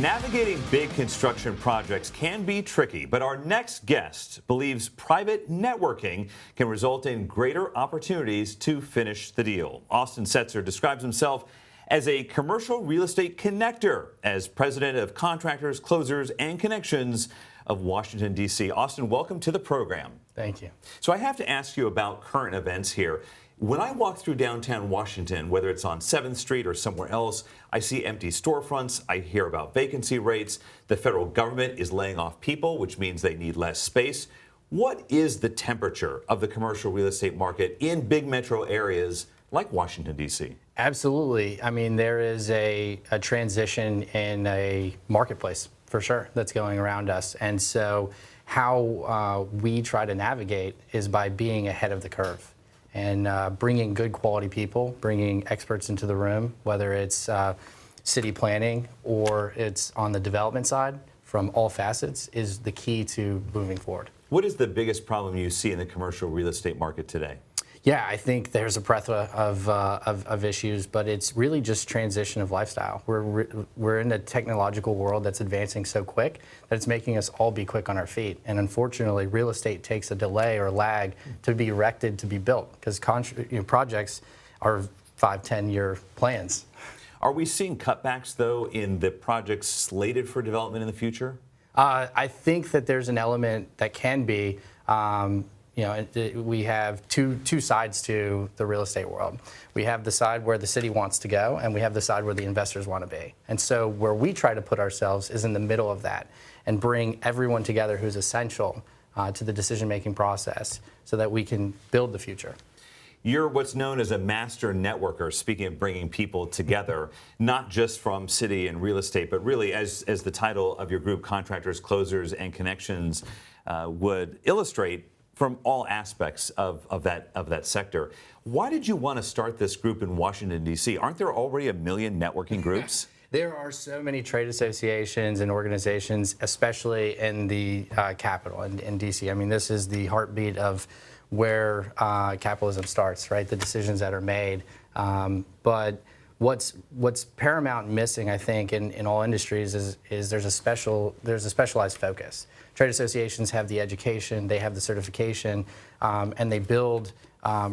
Navigating big construction projects can be tricky, but our next guest believes private networking can result in greater opportunities to finish the deal. Austin Setzer describes himself as a commercial real estate connector, as president of Contractors, Closers, and Connections of Washington, D.C. Austin, welcome to the program. Thank you. So I have to ask you about current events here. When I walk through downtown Washington, whether it's on 7th Street or somewhere else, I see empty storefronts. I hear about vacancy rates. The federal government is laying off people, which means they need less space. What is the temperature of the commercial real estate market in big metro areas like Washington, D.C.? Absolutely. I mean, there is a transition in a marketplace, for sure, that's going around us. And so how we try to navigate is by being ahead of the curve and bringing good quality people, bringing experts into the room, whether it's city planning or it's on the development side, from all facets, is the key to moving forward. What is the biggest problem you see in the commercial real estate market today? Yeah, I think there's a plethora of issues, but it's really just transition of lifestyle. We're in a technological world that's advancing so quick that it's making us all be quick on our feet. And unfortunately, real estate takes a delay or lag to be erected, to be built, because projects are 5-10-year plans. Are we seeing cutbacks, though, in the projects slated for development in the future? I think that there's an element that can be. We have two sides to the real estate world. We have the side where the city wants to go, and we have the side where the investors want to be. And so where we try to put ourselves is in the middle of that and bring everyone together who's essential to the decision-making process so that we can build the future. You're what's known as a master networker, speaking of bringing people together, not just from city and real estate, but really, as the title of your group, Contractors, Closers, and Connections, would illustrate, from all aspects of that sector. Why did you want to start this group in Washington, D.C.? Aren't there already 1 million networking groups? There are so many trade associations and organizations, especially in the capital, in D.C. I mean, this is the heartbeat of where capitalism starts, right? The decisions that are made. But what's paramount and missing, I think, in all industries is there's a specialized focus. Trade associations have the education, they have the certification, and they build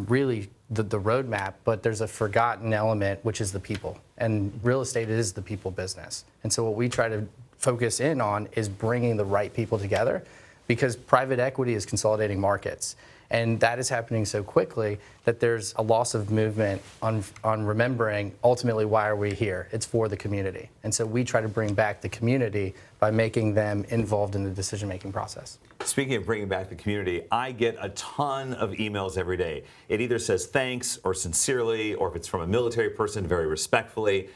really the roadmap, but there's a forgotten element, which is the people. And real estate is the people business. And so what we try to focus in on is bringing the right people together, because private equity is consolidating markets. And that is happening so quickly that there's a loss of movement on remembering ultimately why are we here. It's for the community. And so we try to bring back the community by making them involved in the decision-making process. Speaking of bringing back the community, I get a ton of emails every day. It either says thanks or sincerely, or if it's from a military person, very respectfully.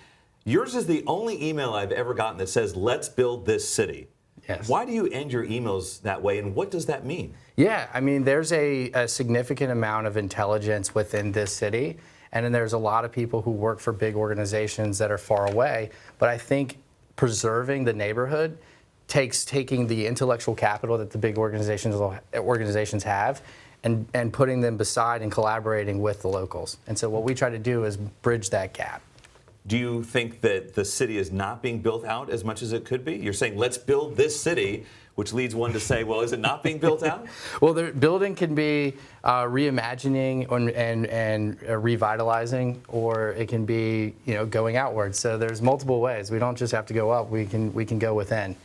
Yours is the only email I've ever gotten that says, let's build this city. Yes. Why do you end your emails that way, and what does that mean? Yeah, I mean, there's a significant amount of intelligence within this city, and then there's a lot of people who work for big organizations that are far away. But I think preserving the neighborhood takes taking the intellectual capital that the big organizations have and putting them beside and collaborating with the locals. And so what we try to do is bridge that gap. Do you think that the city is not being built out as much as it could be? You're saying, let's build this city, which leads one to say, well, is it not being built out? Well, the building can be reimagining and revitalizing, or it can be, going outward. So there's multiple ways. We don't just have to go up. We can go within.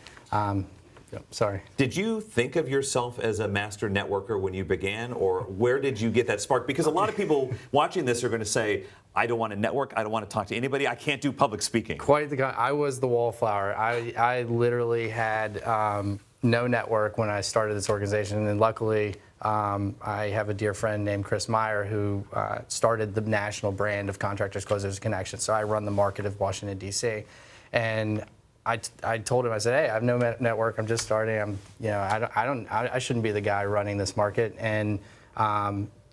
Sorry. Did you think of yourself as a master networker when you began, or where did you get that spark? Because a lot of people watching this are going to say, I don't want to network, I don't want to talk to anybody, I can't do public speaking. Quite the guy. I was the wallflower. I literally had no network when I started this organization, and luckily I have a dear friend named Chris Meyer who started the national brand of Contractors, Closers, Connections. So I run the market of Washington, D.C. And I told him, I said, hey, I have no network. I'm just starting. I shouldn't be the guy running this market. And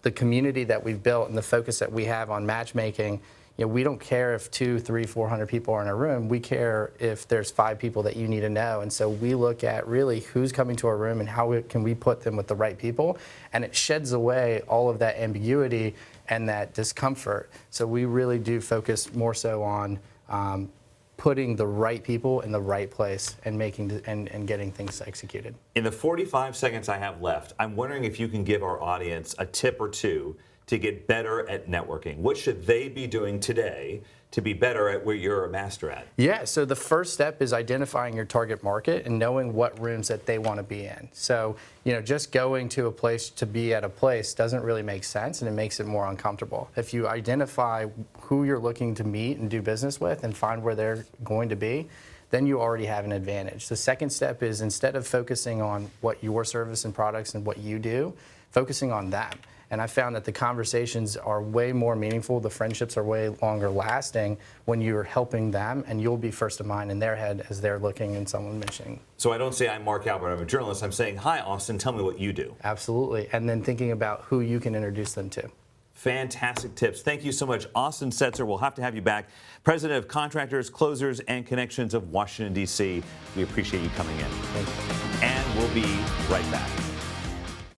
the community that we've built and the focus that we have on matchmaking, we don't care if 200, 300, 400 people are in a room. We care if there's 5 people that you need to know. And so we look at really who's coming to our room and how can we put them with the right people. And it sheds away all of that ambiguity and that discomfort. So we really do focus more so on putting the right people in the right place and and getting things executed. In the 45 seconds I have left, I'm wondering if you can give our audience a tip or two to get better at networking. What should they be doing today to be better at where you're a master at? Yeah, so the first step is identifying your target market and knowing what rooms that they want to be in. So, just going to a place to be at a place doesn't really make sense, and it makes it more uncomfortable. If you identify who you're looking to meet and do business with and find where they're going to be, then you already have an advantage. The second step is, instead of focusing on what your service and products and what you do, focusing on them. And I found that the conversations are way more meaningful, the friendships are way longer lasting when you're helping them, and you'll be first of mind in their head as they're looking and someone mentioning. So I don't say I'm Mark Albert, I'm a journalist. I'm saying, hi, Austin, tell me what you do. Absolutely. And then thinking about who you can introduce them to. Fantastic tips. Thank you so much, Austin Setzer. We'll have to have you back. President of Contractors, Closers, and Connections of Washington, D.C. We appreciate you coming in. Thank you. And we'll be right back.